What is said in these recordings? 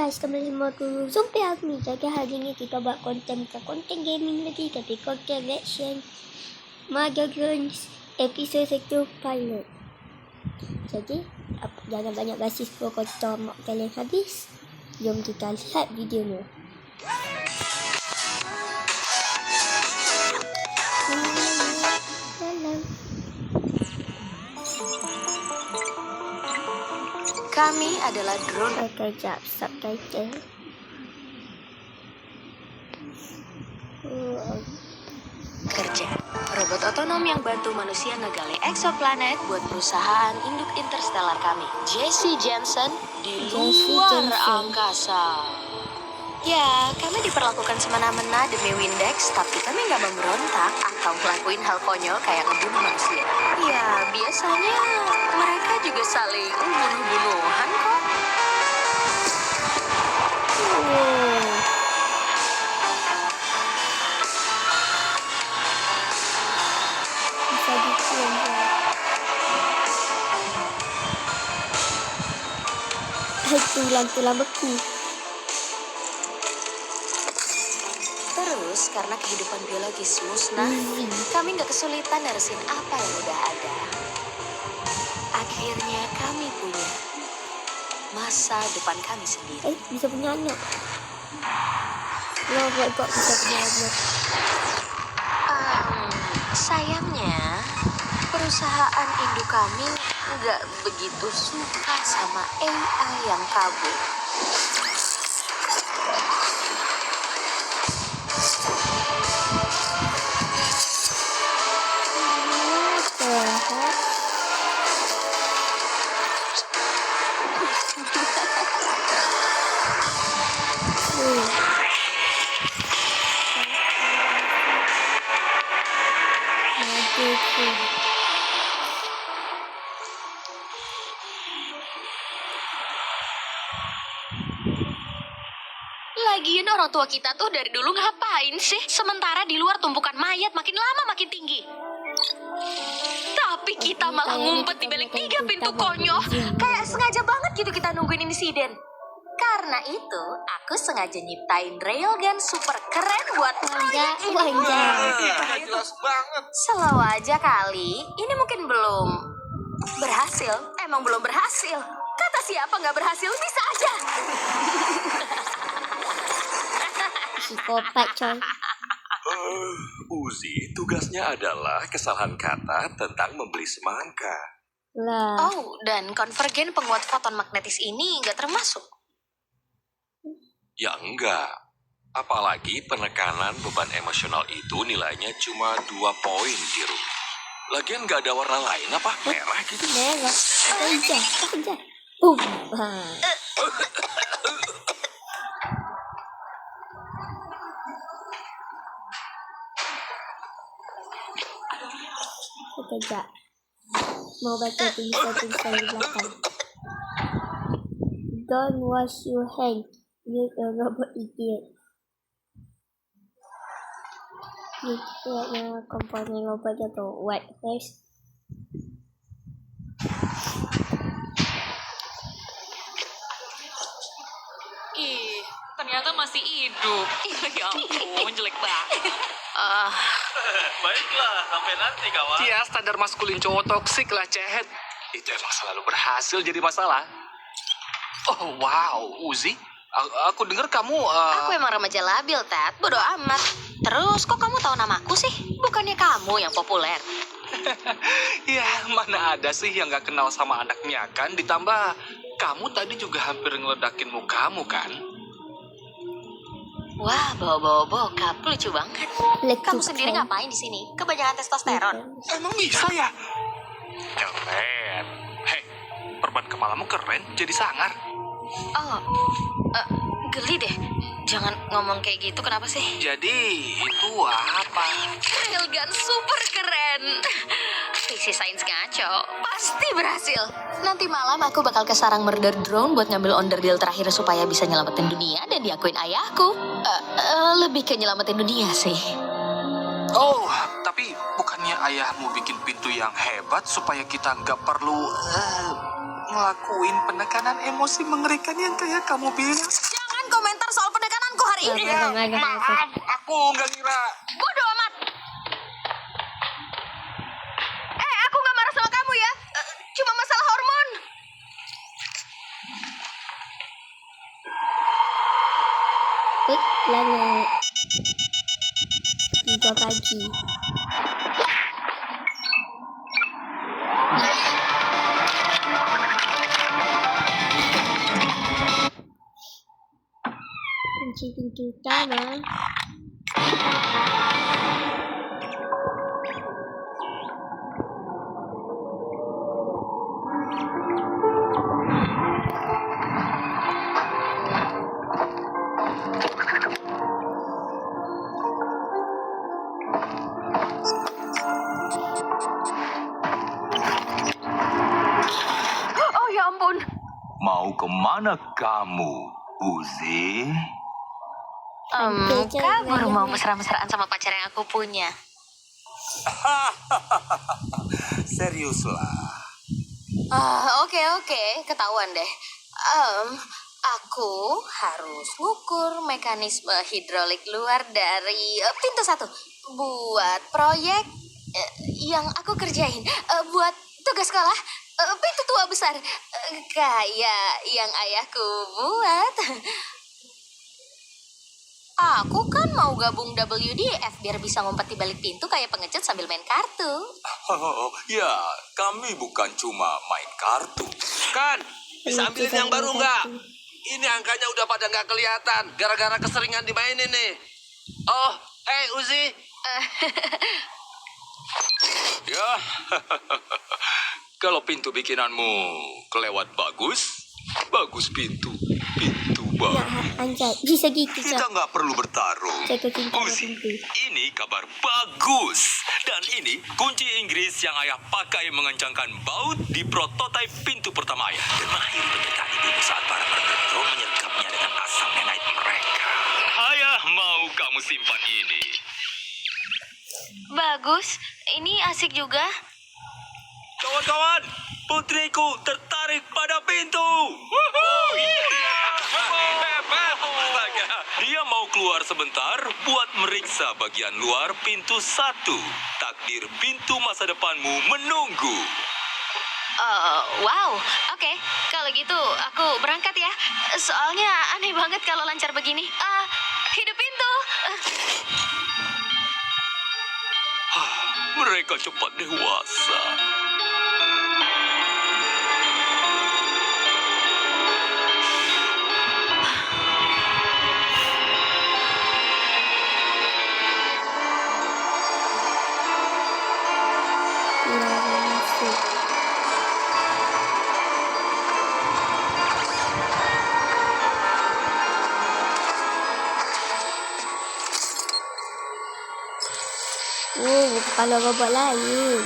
guys, kembali ke Zombie Army. Jadi hari ini kita buat konten gaming lagi, tapi konten reaction Mother Drones episode 1 pilot. Jadi jangan banyak basi, kalau kau mak kalian habis. Jom kita lihat videonya. Kami adalah drone. Sekejap, subtitle. Kerja. Robot otonom yang bantu manusia ngegali eksoplanet buat perusahaan induk interstellar kami. Jesse Jensen di luar angkasa. Ya, kami diperlakukan semena-mena demi Windex, tapi kami nggak memberontak atau ngelakuin hal konyol kayak ngebunuh manusia. Ya, biasanya mereka juga saling bunuh-bunuhan kok. Bisa dikirim tulang beku. Terus, karena kehidupan biologis musnah, kami nggak kesulitan nerusin apa yang udah ada. Akhirnya kami punya masa depan kami sendiri. Bisa punya anak. Robot kok bisa punya anak. Sayangnya, perusahaan induk kami nggak begitu suka sama AI yang kabur. Lagian orang tua kita tuh dari dulu ngapain sih? Sementara di luar tumpukan mayat makin lama makin tinggi. Tapi kita malah ngumpet di balik 3 pintu konyol. Kayak sengaja banget gitu kita nungguin insiden. Karena itu, aku sengaja nyiptain railgun super keren buat proyek ini. Jelas banget. Slow aja kali, ini mungkin belum berhasil. Emang belum berhasil. Kata siapa nggak berhasil, bisa aja. Psikopat coy. Uzi tugasnya adalah kesalahan kata tentang membeli semangka. Lah. Oh, dan konvergen penguat foton magnetis ini nggak termasuk. Ya enggak. Apalagi penekanan beban emosional itu nilainya cuma 2 poin di rumah. Lagian nggak ada warna lain apa? Merah gitu. Merah. Hijau. Sekejap. Mau baca tulisan di belakang. Don't wash your hands. You're a robot idiot. Lihatnya komponen robot atau white face. Ih, ternyata masih hidup. Ya ampun, jelek banget. Baiklah, sampai nanti kawan. Ya, standar maskulin cowok toksik lah, Cehet. Itu emang selalu berhasil jadi masalah. Oh, wow, Uzi. Aku dengar kamu... Aku emang remaja labil, Ted. Bodoh amat. Terus, kok kamu tahu namaku sih? Bukannya kamu yang populer. Ya, mana ada sih yang gak kenal sama anaknya kan? Ditambah, kamu tadi juga hampir ngeledakin mukamu kan? Wah, bawa-bawa bokap. Lucu banget. Kamu sendiri ngapain di sini? Kebanyakan testosteron. Emang bisa ya? Keren. Hei, perban kepalamu keren, jadi sangar. Oh, geli deh. Jangan ngomong kayak gitu, kenapa sih? Jadi, itu apa? Railgun super keren. Visi sains ngaco, pasti berhasil. Nanti malam aku bakal ke sarang murder drone buat ngambil onderdil terakhir supaya bisa nyelamatin dunia dan diakuin ayahku. Lebih ke nyelamatin dunia sih. Oh, tapi bukannya ayahmu bikin pintu yang hebat supaya kita nggak perlu ngelakuin penekanan emosi mengerikan yang kayak kamu bilang. Jangan komentar soal penekananku hari ini. Maaf, aku nggak ngira. Bodoh amat. Aku nggak marah sama kamu ya. Cuma masalah hormon. Planet 3 pagi. Kunci pintu utama. Oh ya ampun. Mau kemana kamu, Uzi? Kabur mau mesra-mesraan sama pacar yang aku punya. Seriuslah. Oke, ketahuan deh. Aku harus ngukur mekanisme hidrolik luar dari pintu 1 buat proyek yang aku kerjain, buat tugas sekolah, pintu tua besar, kayak yang ayahku buat. Aku kan mau gabung WDF biar bisa ngumpet di balik pintu kayak pengecut sambil main kartu. Ya, kami bukan cuma main kartu. Kan, bisa ambilin yang baru nggak? Ini angkanya udah pada nggak kelihatan, gara-gara keseringan dimainin nih. Oh, hey Uzi. Ya, kalau pintu bikinanmu kelewat bagus pintu Ya, baru. anjay, bisa gitu Kita Cak. nggak perlu bertarung. Jaga cinta Uzi, pintu. ini kabar bagus. Dan ini kunci Inggris yang ayah pakai mengencangkan baut di prototipe pintu pertama ayah. Gemahir mendekati ibu saat para bertempur menyergapnya dengan asam nenait mereka. Ayah mau kamu simpan ini. Bagus, ini asik juga. Kawan-kawan, putriku tertarik pada pintu. Astaga, dia mau keluar sebentar buat meriksa bagian luar pintu 1. Takdir pintu masa depanmu menunggu. Wow, oke. Kalau gitu aku berangkat ya. Soalnya aneh banget kalau lancar begini. Hidup pintu. Mereka cepat dewasa. Dilarang masuk. Kalau robot lain.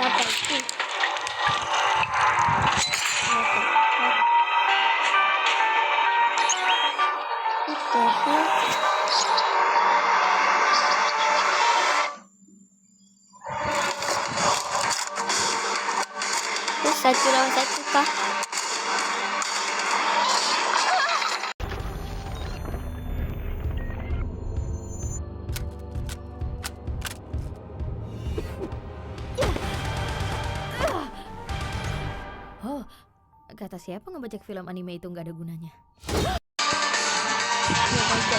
Apa itu? Satu lawan satu kah? Oh, kata siapa ngebajak film anime itu nggak ada gunanya? Ya, baca.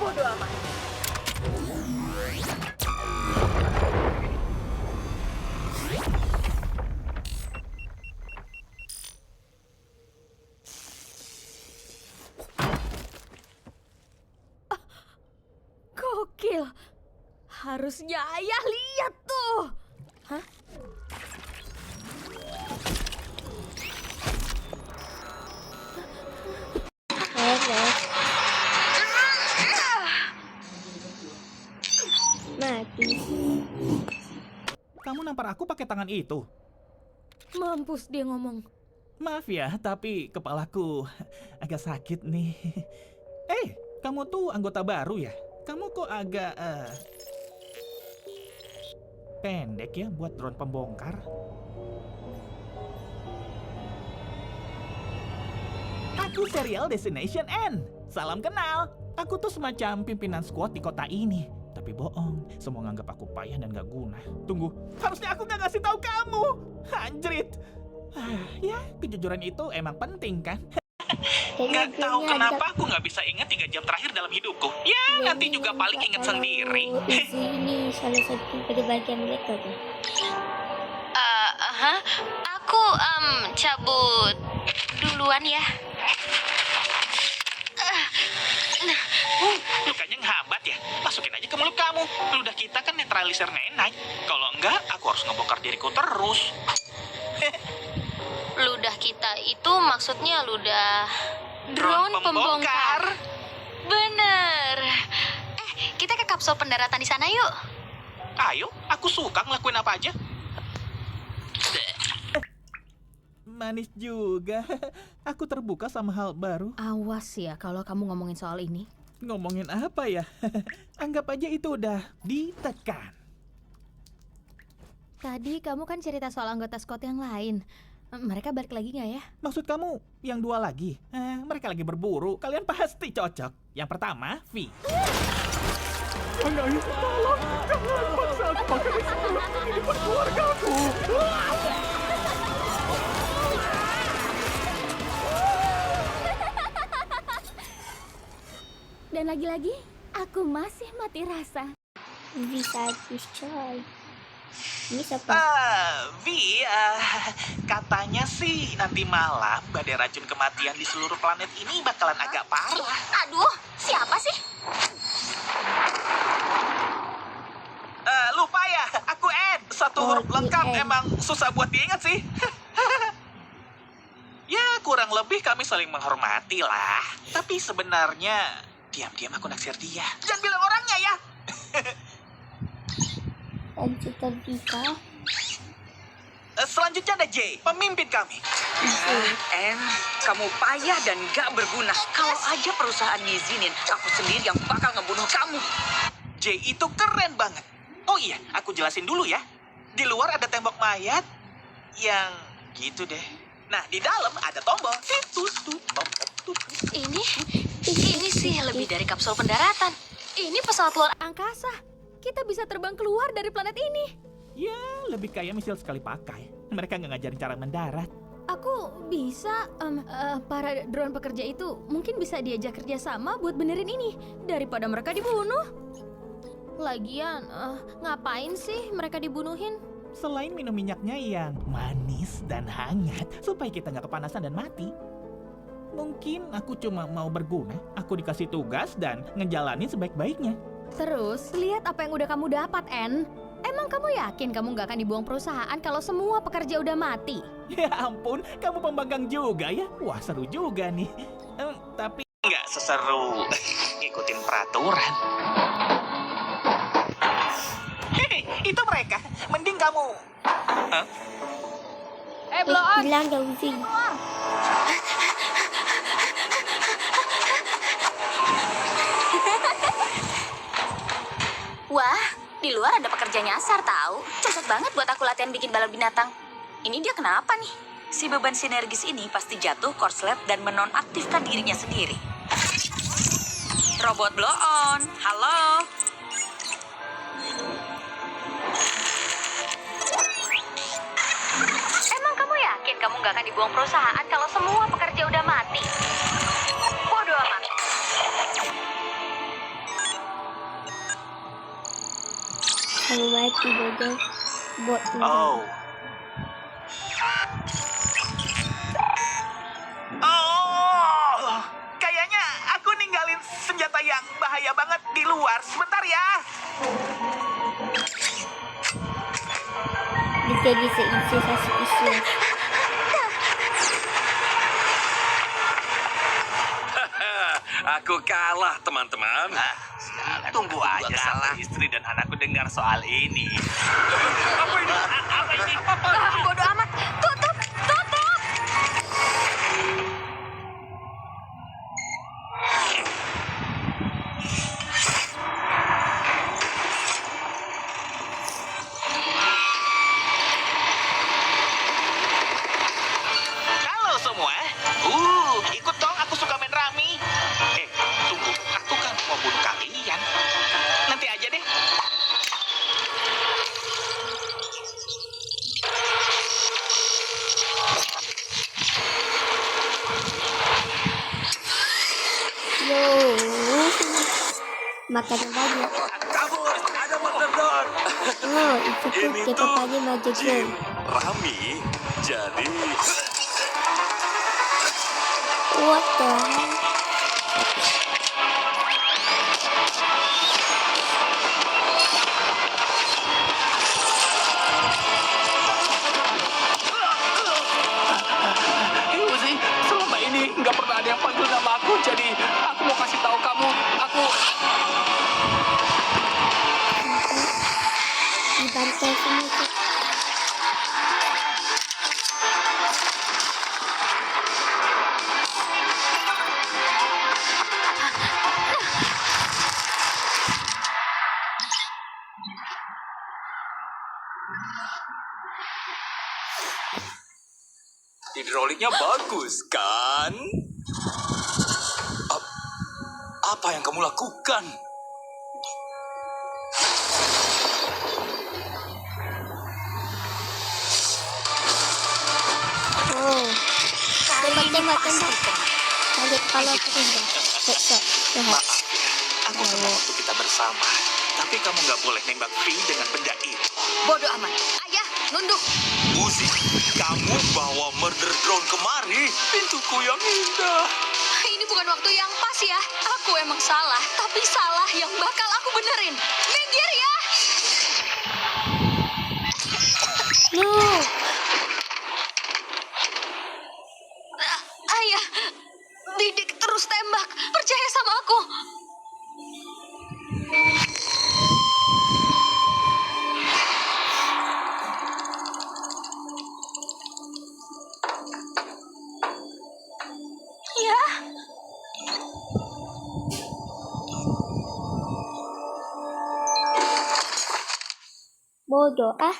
Bodoh amat. Gokil. Harusnya ayah lihat tuh. Hah? Mati. Kamu nampar aku pakai tangan itu. Mampus dia ngomong. Maaf ya, tapi kepalaku agak sakit nih. Kamu tuh anggota baru ya? Kamu kok agak pendek ya buat drone pembongkar? Aku Serial Destination N. Salam kenal. Aku tuh semacam pimpinan squad di kota ini. Tapi bohong, semua nganggap aku payah dan gak guna. Tunggu, harusnya aku gak ngasih tahu kamu. Anjrit. Ya, kejujuran itu emang penting kan? Nggak tahu kenapa aku nggak bisa ingat 3 jam terakhir dalam hidupku. Ya, nanti juga paling ingat sendiri. Ini salah satu perbagian mereka tuh. Aku cabut duluan ya. Lukanya ngehambat ya? Masukin aja ke mulut kamu. Ludah kita kan netralisir nenai. Kalau enggak, aku harus ngebongkar diriku terus. Ludah kita itu maksudnya ludah drone pembongkar. Bener. Kita ke kapsul pendaratan di sana yuk. Ayo, aku suka ngelakuin apa aja. Manis juga. Aku terbuka sama hal baru. Awas ya kalau kamu ngomongin soal ini. Ngomongin apa ya? Anggap aja itu udah ditekan. Tadi kamu kan cerita soal anggota squad yang lain. Mereka balik lagi nggak ya? Maksud kamu yang 2 lagi? Mereka lagi berburu. Kalian pasti cocok. Yang pertama, V. Tolong, jangan paksa aku pakai ini buat keluargaku. Dan lagi-lagi, aku masih mati rasa. Bisa coy. Ini siapa? Vi, katanya sih nanti malam badai racun kematian di seluruh planet ini bakalan agak parah. Aduh, siapa sih? Lupa ya, aku Ed. Satu huruf lengkap Ed. emang susah buat diingat sih. Ya, kurang lebih kami saling menghormati lah. Tapi sebenarnya, diam-diam aku naksir dia. Jangan bilang orangnya ya. Dan kita bisa. Selanjutnya ada J, pemimpin kami. En, kamu payah dan gak berguna. Kalau aja perusahaan ngizinin, aku sendiri yang bakal ngebunuh kamu. J itu keren banget. Oh iya, aku jelasin dulu ya. Di luar ada tembok mayat yang gitu deh. Nah, di dalam ada tombol. Ini sih lebih dari kapsul pendaratan. Ini pesawat luar Angkasa. Kita bisa terbang keluar dari planet ini. Ya, lebih kayak misil sekali pakai. Mereka nggak ngajarin cara mendarat. Aku bisa, para drone pekerja itu mungkin bisa diajak kerja sama buat benerin ini daripada mereka dibunuh. Lagian, ngapain sih mereka dibunuhin? Selain minum minyaknya yang manis dan hangat, supaya kita nggak kepanasan dan mati. Mungkin aku cuma mau berguna. Aku dikasih tugas dan ngejalanin sebaik-baiknya. Terus, lihat apa yang udah kamu dapat, En. Emang kamu yakin kamu nggak akan dibuang perusahaan kalau semua pekerja udah mati? Ya ampun, kamu pembanggang juga ya? Wah, seru juga nih. Tapi nggak seseru ngikutin peraturan. Hei, itu mereka. Mending kamu... Hah? Bilang dong sih. Wah, di luar ada pekerja nyasar tahu. Cocok banget buat aku latihan bikin balon binatang. Ini dia kenapa nih? Si beban sinergis ini pasti jatuh korslet dan menonaktifkan dirinya sendiri. Robot blow on, halo? Emang kamu yakin kamu nggak akan dibuang perusahaan kalau semua pekerja udah mati. Bodoh amat. Kamu mati bodoh. Bot. Kayaknya aku ninggalin senjata yang bahaya banget di luar. Sebentar ya. Bisa isi suspicious. Aku kalah, teman-teman. Tunggu aja sampai istri dan anakku dengar soal ini. Apa ini? Bodoh amat. Tutup. Halo semua. Ikut dong, aku suka main rami. Tunggu, aku kan mau bunuh kalian. Nanti aja deh. Yo. Makan banyak. Kabur, ada Mother. Oh, itu tuh Ini kita tuh tadi maju Jin game. Rami. Jadi What the hell? Uzi, selama ini nggak pernah ada yang panggil nama aku, jadi aku mau kasih tahu kamu, aku Dibantai semua tuh. Hidroliknya bagus, kan? Apa yang kamu lakukan? Oh. Tembak. Kaget kalau aku tembak. Headshot. Jahat. Aku senang waktu kita bersama. Tapi kamu nggak boleh nembak V dengan benda itu. Bodoh amat. Ayah, nunduk. Uzi, kamu bawa murder drone kemari. Pintuku yang indah. Ini bukan waktu yang pas ya. Aku emang salah, tapi salah yang bakal aku benerin. Minggir ya. No. Ayah, Didik terus tembak. Percaya sama aku. Ya. Bodoh ah.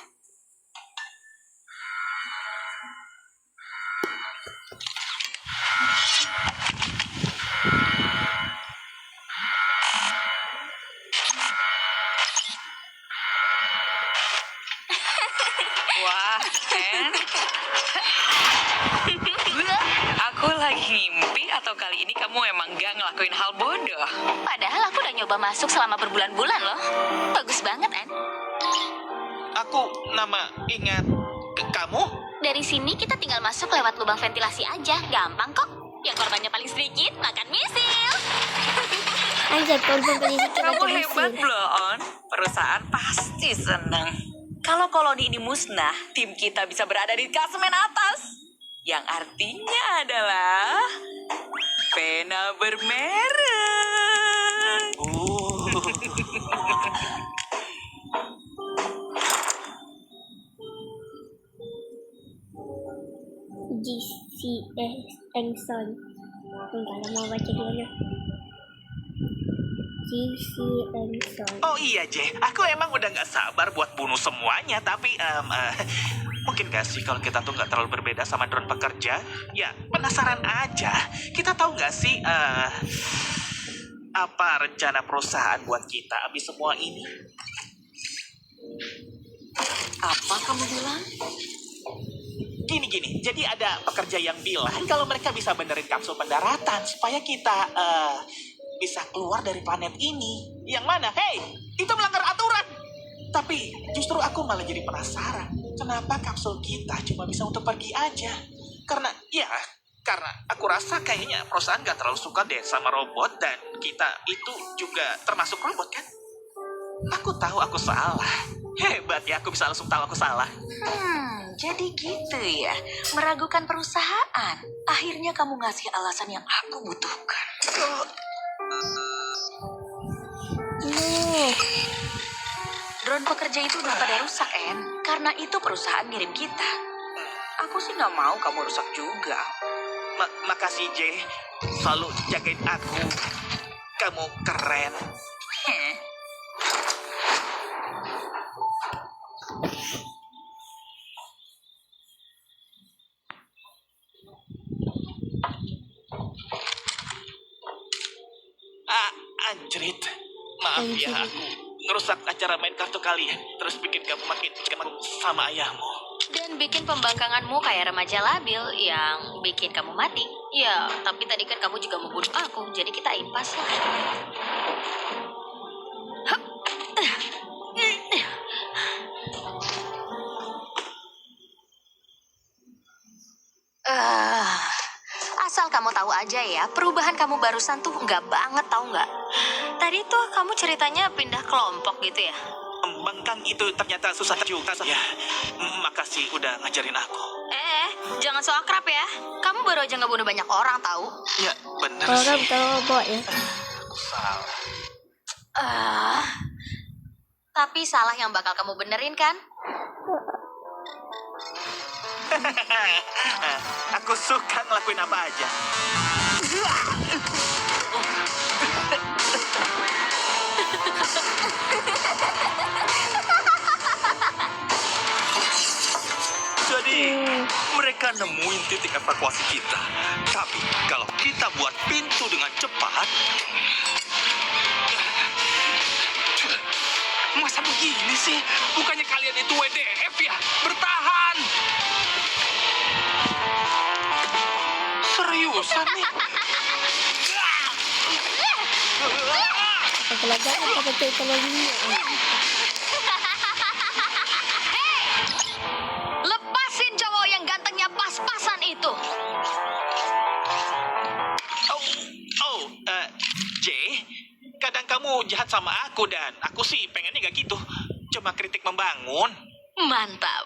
Wah, Anne. Aku lagi ngimpi atau kali ini kamu emang gak ngelakuin hal bodoh? Padahal aku udah nyoba masuk selama berbulan-bulan loh. Bagus banget, An. Aku ingat kamu? Dari sini kita tinggal masuk lewat lubang ventilasi aja. Gampang kok. Yang korbannya paling sedikit makan misil. Anjay, korban polisi kita Kamu hebat, terusir. Bloon. Perusahaan pasti seneng. Kalau koloni ini musnah, tim kita bisa berada di klasemen atas. Yang artinya adalah pena bermerek. GCS Engson. Enggak lah, mau baca dulu. GC Engson. Oh iya, J. Aku emang udah nggak sabar buat bunuh semuanya, tapi mungkin gak sih kalau kita tuh nggak terlalu berbeda sama drone pekerja? Ya, penasaran aja. Kita tahu nggak sih apa rencana perusahaan buat kita abis semua ini? Apa kamu bilang? Gini. Jadi ada pekerja yang bilang kalau mereka bisa benerin kapsul pendaratan supaya kita bisa keluar dari planet ini. Yang mana? Hei, itu melanggar aturan. Tapi justru aku malah jadi penasaran. Kenapa kapsul kita cuma bisa untuk pergi aja? Karena aku rasa kayaknya perusahaan gak terlalu suka deh sama robot dan kita itu juga termasuk robot kan? Aku tahu aku salah. Hebat ya, aku bisa langsung tahu aku salah. Jadi gitu ya. Meragukan perusahaan. Akhirnya kamu ngasih alasan yang aku butuhkan. Drone pekerja itu udah pada rusak, En. Karena itu perusahaan ngirim kita. Aku sih nggak mau kamu rusak juga. Makasih, Jay. Selalu jagain aku. Kamu keren. Anjrit. Maaf ya, aku ngerusak acara main kartu kalian. Terus bikin kamu makin sama ayahmu. Dan bikin pembangkanganmu kayak remaja labil yang bikin kamu mati. Ya, tapi tadi kan kamu juga membunuh aku, jadi kita impas lah. Asal kamu tahu aja ya, perubahan kamu barusan tuh enggak banget, tahu nggak? Tadi tuh kamu ceritanya pindah kelompok gitu ya? Pembangkang itu ternyata susah juga. Ya, makasih udah ngajarin aku. Jangan so akrab ya. Kamu baru aja ngebunuh banyak orang, tahu? Ya, bener Orang sih. robot ya. Aku salah. Tapi salah yang bakal kamu benerin kan? Aku suka ngelakuin apa aja. Jadi, mereka nemuin titik evakuasi kita. Tapi, kalau kita buat pintu dengan cepat... Masa begini sih? Bukannya kalian itu WDF ya? Bertahan! Seriusan nih? Apalagi apa betul teknologinya. Lepasin cowok yang gantengnya pas-pasan itu. Jay, kadang kamu jahat sama aku dan aku sih pengennya gak gitu. Cuma kritik membangun. Mantap.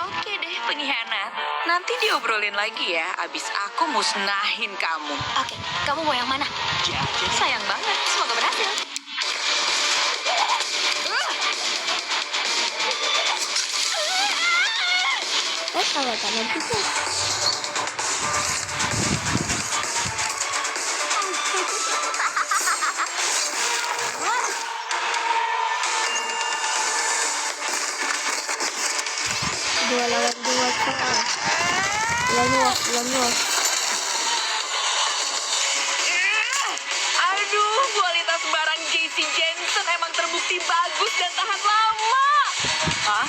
Oke deh, pengkhianat. Nanti diobrolin lagi ya, abis aku musnahin kamu. Oke, kamu mau yang mana? Sayang banget, Semoga berhasil. Kalau kanan itu. Dua lawan dua kan. Lawan. Aduh, kualitas barang JC Jensen emang terbukti bagus dan tahan lama. Hah?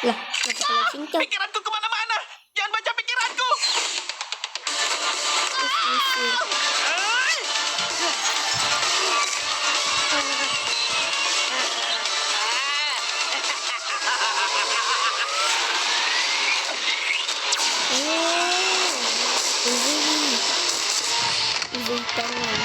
Lah, kenapa kalau cincang? Pikiranku kemana-mana. Jangan baca pikiranku. Ini tangan.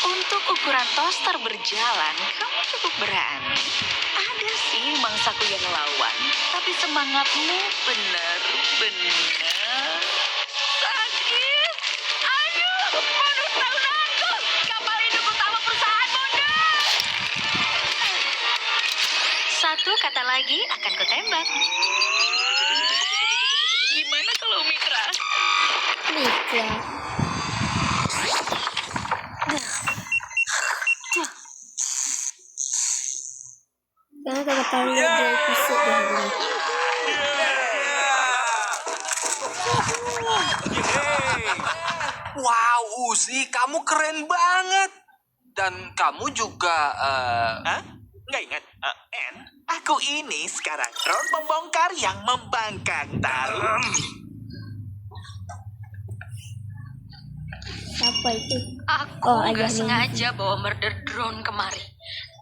Untuk ukuran toaster berjalan, kamu cukup berani. Ada sih sih mangsaku yang ngelawan, tapi semangatmu benar-benar sakit. Ayo, mundur tahun aku. Kapal hidup utama perusahaan mundur. Satu kata lagi akan kutembak. Gimana kalau Mitra? Mitra. Karena kalau kalian lihat di episode yang ini. Wow, Uzi, kamu keren banget. Dan kamu juga, Hah? Nggak ingat? En, aku ini sekarang drone pembongkar yang membangkang, tahu? Siapa itu? Aku Oh, nggak ayahnya sengaja bawa murder drone kemari.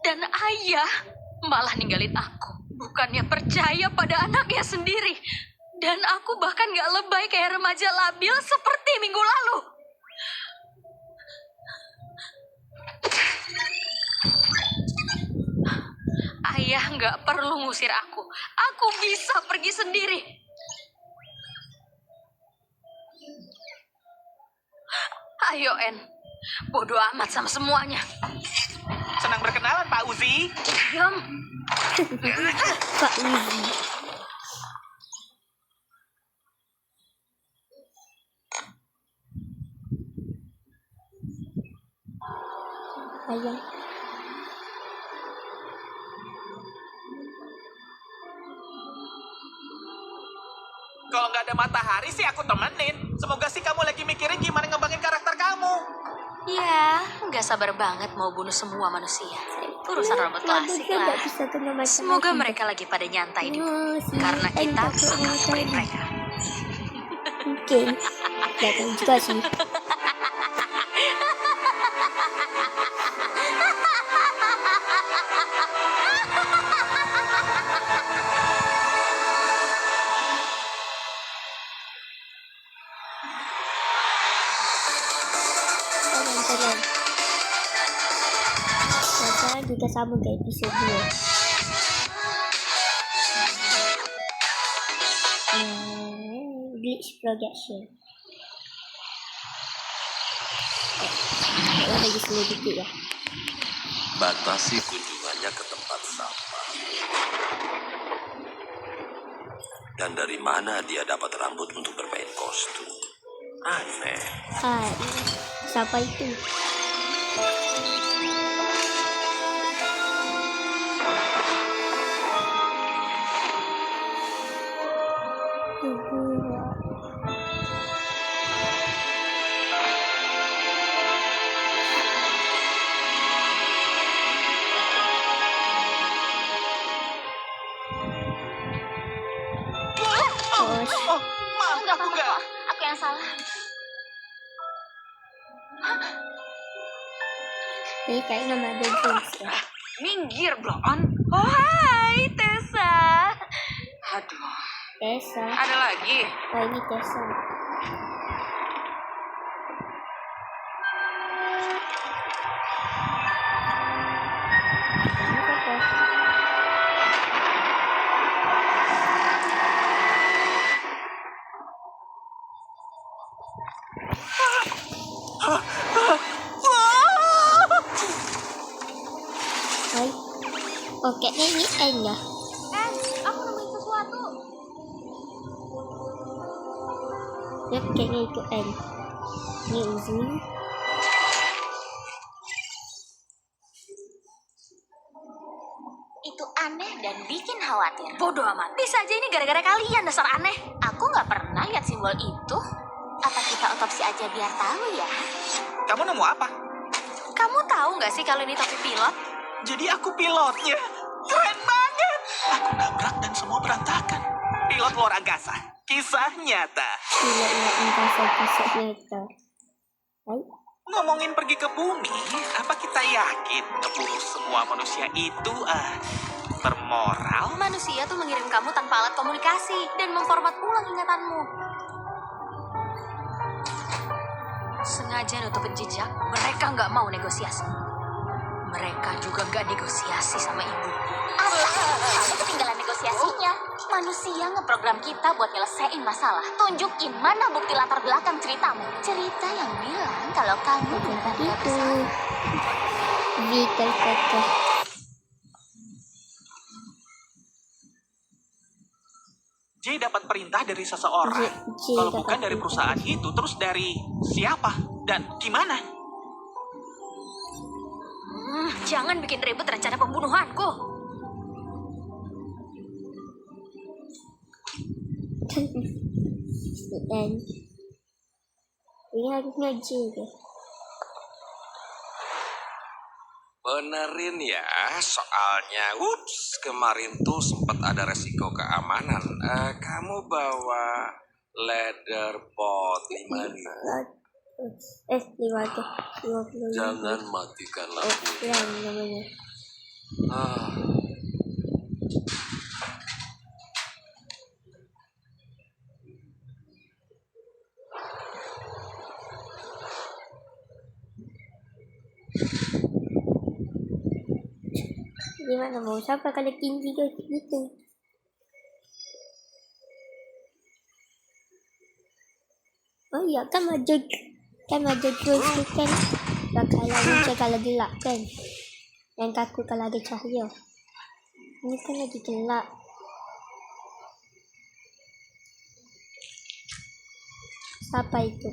Dan ayah malah ninggalin aku. Bukannya percaya pada anaknya sendiri. Dan aku bahkan nggak lebay kayak remaja labil seperti minggu lalu. Ayah nggak perlu ngusir aku. Aku bisa pergi sendiri. Ayo, En. Bodoh amat sama semuanya. Senang berkenalan, Pak Uzi. Diam. Pak Uzi. Ayah. Kalau nggak ada matahari sih aku temenin. Semoga sih kamu lagi mikirin gimana ngembangin karakter kamu. Ya, nggak sabar banget mau bunuh semua manusia. Urusan robot klasik lah. Semoga mereka lagi pada nyantai di bumi. Karena kita bisa ngelaporin mereka. Mungkin. Gak tahu juga sih. Tenang. Sekarang kita sambung ke episode 2. Glitch Projection. Lagi slow dikit ya. Batasi kunjungannya ke tempat sampah. Dan dari mana dia dapat rambut untuk bermain kostum? Aneh. Hai, siapa itu? Maaf, aku nggak. Aku yang salah. Ini kayak nama ada Jones ya. Minggir, Blon. Oh, hai, Tessa. Aduh, Tessa. ada lagi. Oh, ini Tessa. Ini apa? Hai. Oke, ini N ya. Aku nemuin sesuatu. Ya, kayaknya itu N. Ini Uzi. Itu aneh dan bikin khawatir. Bodoh amat. Bisa aja ini gara-gara kalian dasar aneh. Aku nggak pernah lihat simbol itu. Apa kita otopsi aja biar tahu ya? Kamu nemu apa? Kamu tahu nggak sih kalau ini topi pilot? Jadi aku pilotnya. Keren banget. Aku nabrak dan semua berantakan. Pilot luar angkasa. Kisah nyata. Tidak angkasa kisah nyata. Hai. Ngomongin pergi ke bumi, apa kita yakin ngebunuh semua manusia itu bermoral? Manusia tuh mengirim kamu tanpa alat komunikasi dan memformat ulang ingatanmu. Sengaja nutupin jejak, mereka nggak mau negosiasi. Mereka juga gak negosiasi sama ibu. Kamu ketinggalan negosiasinya. Manusia ngeprogram kita buat nyelesain masalah. Tunjukin mana bukti latar belakang ceritamu. Cerita yang bilang kalau kamu bukan gak Itu. bersalah. Vika kata. J dapat perintah dari seseorang. J Kalau dapat bukan dari perintah. perusahaan itu, terus dari siapa dan gimana? Jangan bikin ribet rencana pembunuhanku. Dan ini harusnya J deh. Benerin ya, soalnya kemarin tuh sempat ada resiko keamanan. Kamu bawa leaderboard 5.000. 50. Jangan matikan lampu. Yang namanya. Ah, Gimana mau siapa kalau tinggi gitu? Oh iya kan maju terus tu kan bakalan muncul kalau gelap kan, yang kaku kalau ada cahaya. Ini kan lagi gelap. Siapa itu?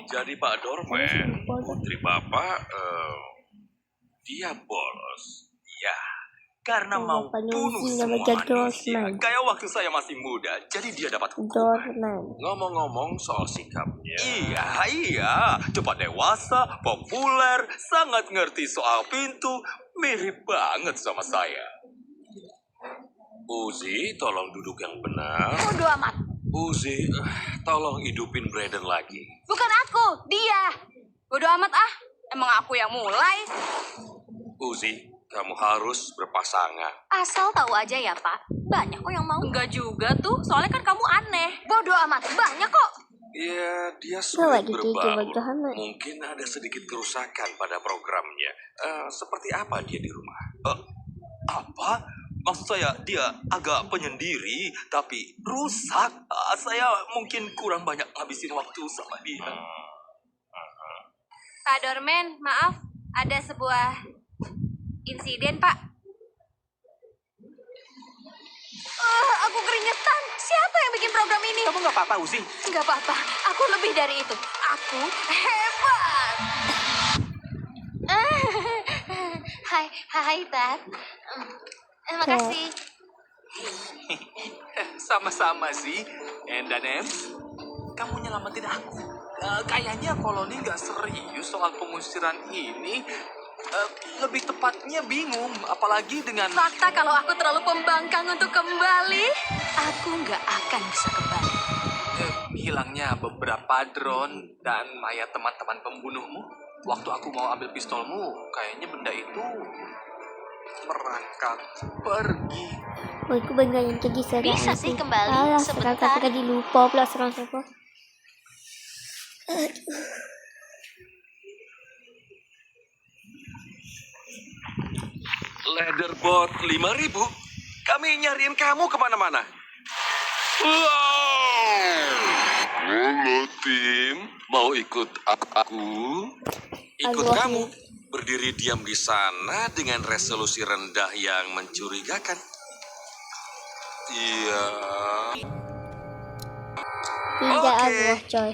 jadi Pak Dorman, putri Bapak, dia bolos. Ya, karena mau bunuh semua manusia. Kayak waktu saya masih muda, jadi dia dapat hukuman. Dorman. Ngomong-ngomong soal sikapnya, Iya, cepat dewasa, populer, sangat ngerti soal pintu, mirip banget sama saya. Uzi, tolong duduk yang benar. Bodo amat. Uzi, tolong hidupin Brandon lagi. Bukan aku, dia. Bodo amat ah. Emang aku yang mulai. Uzi, kamu harus berpasangan. Asal tahu aja ya, Pak. Banyak kok yang mau. Enggak juga tuh, soalnya kan kamu aneh. Bodo amat. Banyak kok. Ya, dia Bawa sulit di berbaur. Muhammad. Mungkin ada sedikit kerusakan pada programnya. Seperti apa dia di rumah? Apa? Maksud saya, dia agak penyendiri, tapi rusak. Saya mungkin kurang banyak ngabisin waktu sama dia. Pak Dorman, maaf. Ada sebuah insiden, Pak. Aku keringetan. Siapa yang bikin program ini? Kamu nggak apa-apa, Uzi? Nggak apa-apa. Aku lebih dari itu. Aku hebat. Hai, Dad. Terima kasih. Sama-sama sih, dan Ems, kamu nyelamatin aku. Kayaknya koloni nggak serius soal pengusiran ini. Lebih tepatnya bingung, apalagi dengan... Fakta kalau aku terlalu pembangkang untuk kembali, aku nggak akan bisa kembali. hilangnya beberapa drone dan mayat teman-teman pembunuhmu. Waktu aku mau ambil pistolmu, kayaknya benda itu merangkak pergi. Oh, itu benda yang tadi serang Bisa itu. sih kembali, Alah, sebentar. serang tadi lupa pula serang siapa. Leaderboard 5.000? Kami nyariin kamu kemana-mana. Halo tim, mau ikut aku? Ikut Halo. kamu. Berdiri diam di sana dengan resolusi rendah yang mencurigakan. Iya. Tidak Oke. Allah, coy.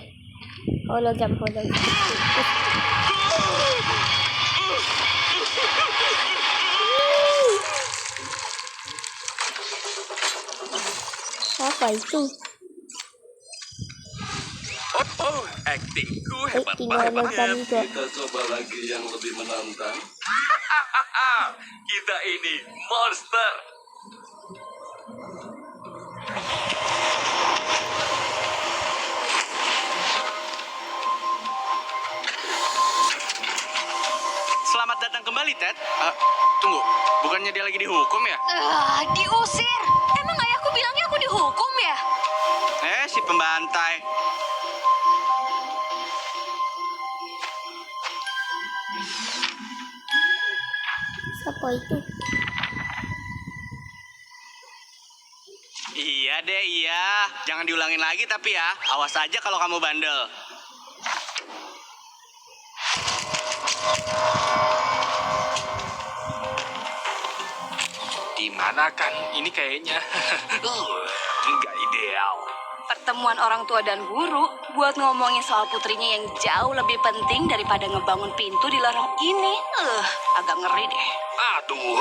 Hologram. Apa itu? Aktingku hebat tinggal nonton banget. juga. Kita coba lagi yang lebih menantang. Kita ini monster. Selamat datang kembali, Ted. Tunggu, bukannya dia lagi dihukum ya? Diusir. Emang ayahku bilangnya aku dihukum ya? Si pembantai. Siapa itu? Iya deh, iya. Jangan diulangin lagi tapi ya. Awas aja kalau kamu bandel. Gimana kan? Ini kayaknya nggak ideal. Pertemuan orang tua dan guru buat ngomongin soal putrinya yang jauh lebih penting daripada ngebangun pintu di lorong ini. Agak ngeri deh. Aduh,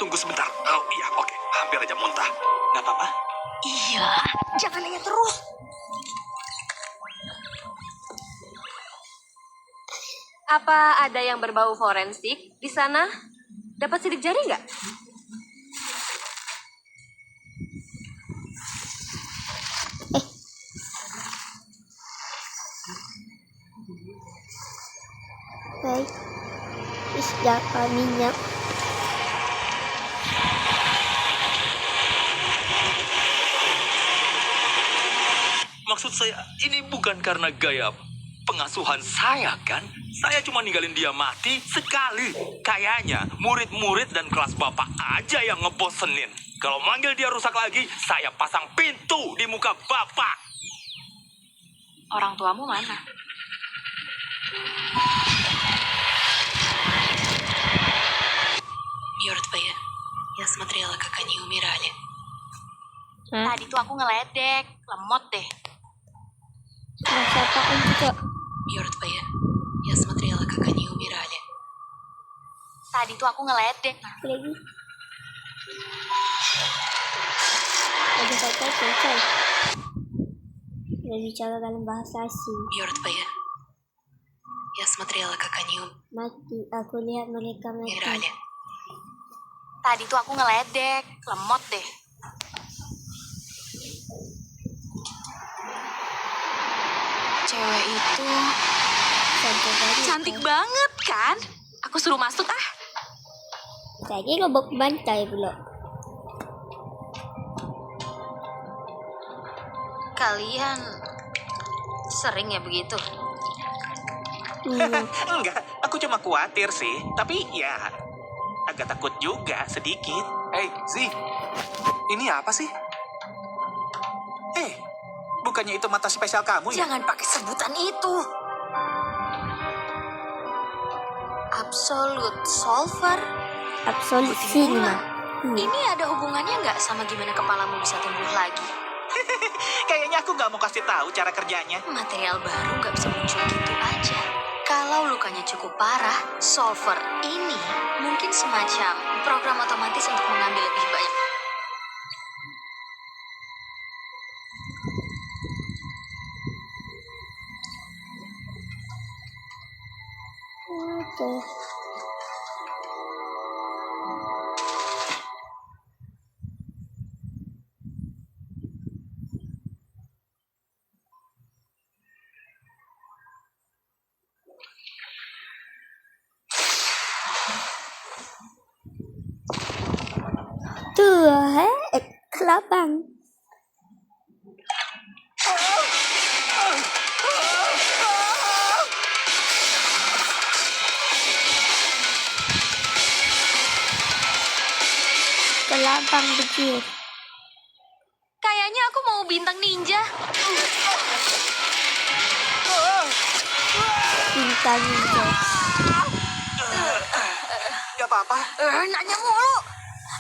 tunggu sebentar. Iya, oke. Hampir aja muntah. Nggak apa-apa? Iya, jangan nanya terus. Apa ada yang berbau forensik di sana? Dapat sidik jari nggak? Baik. Terus jaka minyak. Maksud saya, ini bukan karena gaya pengasuhan saya kan? Saya cuma ninggalin dia mati sekali. Kayaknya murid-murid dan kelas bapak aja yang ngebosenin. Kalau manggil dia rusak lagi, saya pasang pintu di muka bapak. Orang tuamu mana? Мертвая. Я смотрела, как они умирали. Tadi tuh aku ngeledek, lemot deh. Masa apaan juga? Мертвая. Я смотрела, как они умирали. Tadi tuh aku ngeledek. Lagi. Ada kata selesai. Dia bicara dalam bahasa asing. Мертвая. Я смотрела, как они Mati. Aku lihat mereka mati. умирали. Tadi tuh aku ngeledek, lemot deh. Cewek itu Cantik banget kan? Aku suruh masuk ah. Tadi robot bantai pula. Kalian sering ya begitu? Iya. Enggak, aku cuma khawatir sih. Tapi ya, agak takut juga sedikit. Zi, ini apa sih? Bukannya itu mata spesial kamu ya? Jangan pakai sebutan itu. Absolute Solver. Absolut cinema. Ini ada hubungannya nggak sama gimana kepalamu bisa tumbuh lagi? Kayaknya aku nggak mau kasih tahu cara kerjanya. Material baru nggak bisa muncul gitu aja. Kalau lukanya cukup parah, Solver ini mungkin semacam program otomatis untuk mengambil lebih banyak. Oke. Tuh, kelabang. Kelabang begini. Kayaknya aku mau bintang ninja. Bintang ninja. Gak apa-apa. Nanya mulu.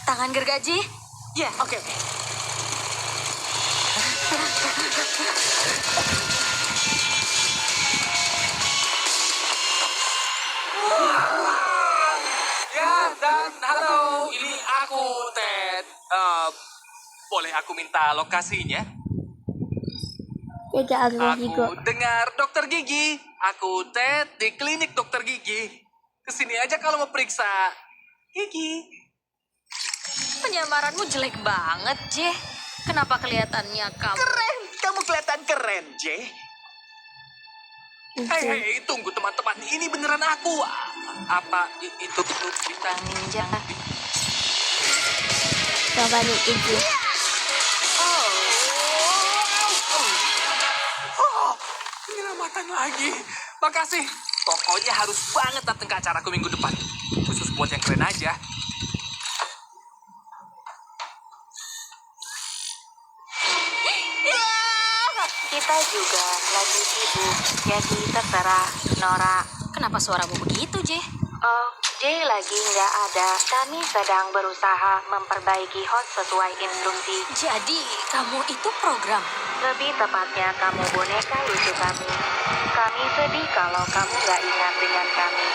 Tangan gergaji. Ya, oke. Ya, dan halo, ini aku, Ted. Boleh aku minta lokasinya? Jaga Angga juga. Aku dengar dokter gigi. Aku Ted di klinik dokter gigi. Kesini aja kalau mau periksa gigi. Penyamaranmu jelek banget, J. Kenapa kelihatannya kamu... Keren, kamu kelihatan keren, J. Hei, tunggu teman-teman, ini beneran aku. Apa itu Bintang ninja. Coba nih itu. Penyelamatan lagi. Makasih. Pokoknya harus banget datang ke acaraku minggu depan. Khusus buat yang keren aja. Kita juga lagi sibuk, jadi terserah Nora. Kenapa suaramu begitu, J? Oh, Jay lagi nggak ada. Kami sedang berusaha memperbaiki host sesuai instruksi. Jadi, kamu itu program. Lebih tepatnya kamu boneka lucu kami. Kami sedih kalau kamu nggak ingat dengan kami.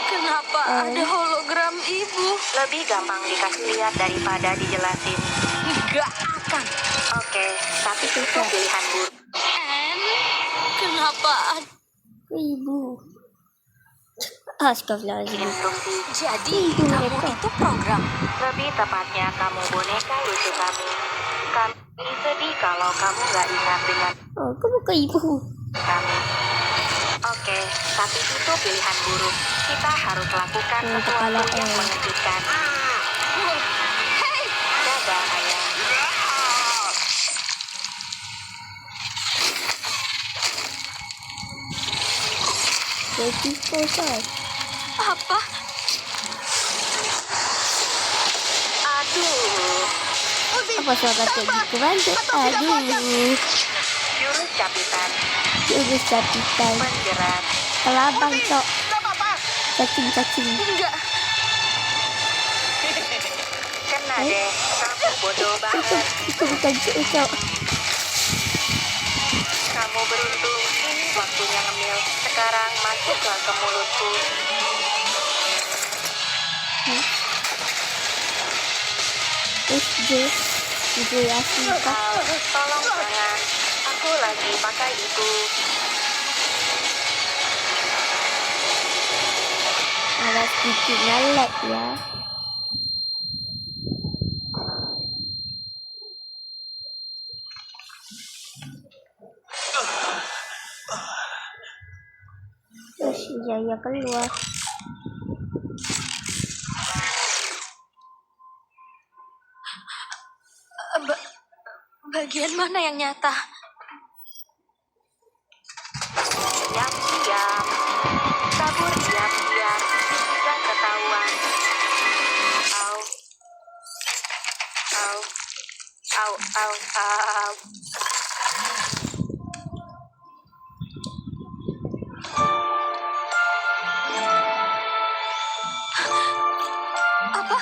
Kenapa ada hologram ibu? Lebih gampang dikasih lihat daripada dijelasin. Nggak akan. Oke, tapi itu pilihan buruk. Kenapa ada Ibu. Astagfirullahaladzim. Instruksi. Jadi, kamu itu program. Lebih tepatnya kamu boneka lucu kami. Kami sedih kalau kamu nggak ingat dengan Oh, kamu ke ibu. kami. Oke, tapi itu pilihan buruk. Kita harus lakukan sesuatu yang mengejutkan. Dadah, ayah. Jadi kosan. Apa? Aduh. Apa suara kayak gitu bantu? Aduh. Jurus capitan. Jurus capitan. Menjerat. Kelabang, Cok. Cacing. Enggak. Kena deh. Kamu bodoh banget. Itu bukan Cok. Kamu beruntung. Ini waktunya ngemil. Sekarang masuklah ke mulutku. Jelasin, Kak. Tolong jangan. Aku lagi pakai itu. Alas giginya lag ya. Terus Jaya keluar. Bagian mana yang nyata? Diam. Kabur diam. Dan ketahuan. Au. Apa?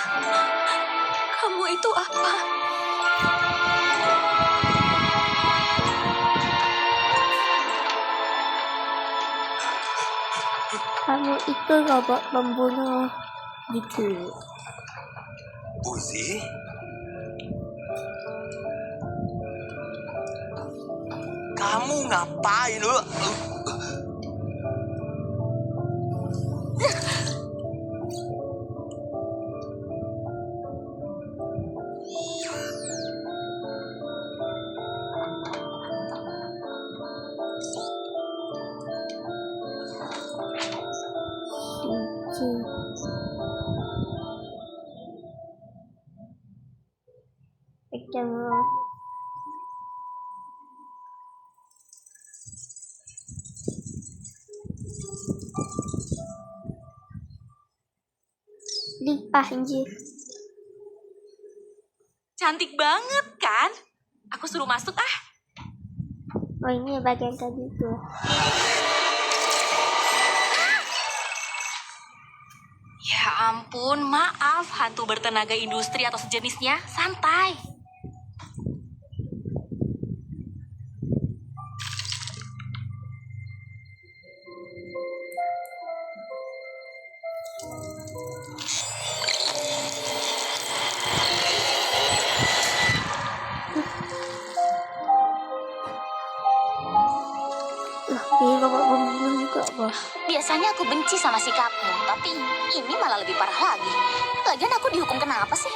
Kamu itu apa? Kamu itu robot pembunuh gitu. Uzi? Kamu ngapain lu? Ketemu. Limpah anjir. Cantik banget kan? Aku suruh masuk ah. Oh ini bagian tadi tuh. Ya ampun, maaf hantu bertenaga industri atau sejenisnya. Santai. Biasanya aku benci sama sikapmu, tapi ini malah lebih parah lagi. Lagian aku dihukum kenapa sih?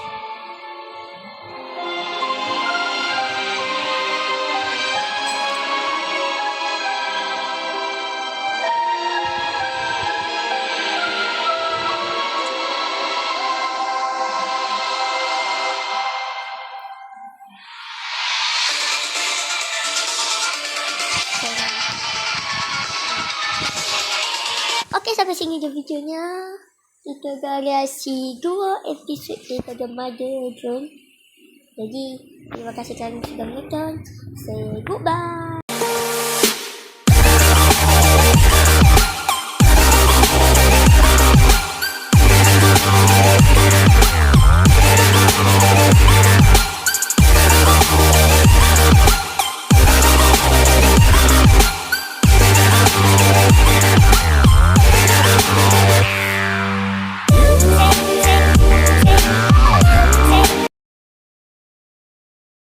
Oke, sampai sini aja videonya. Kita variasi 2 episode daripada Mother Drone. Jadi, terima kasih kalian sudah menonton. Say goodbye.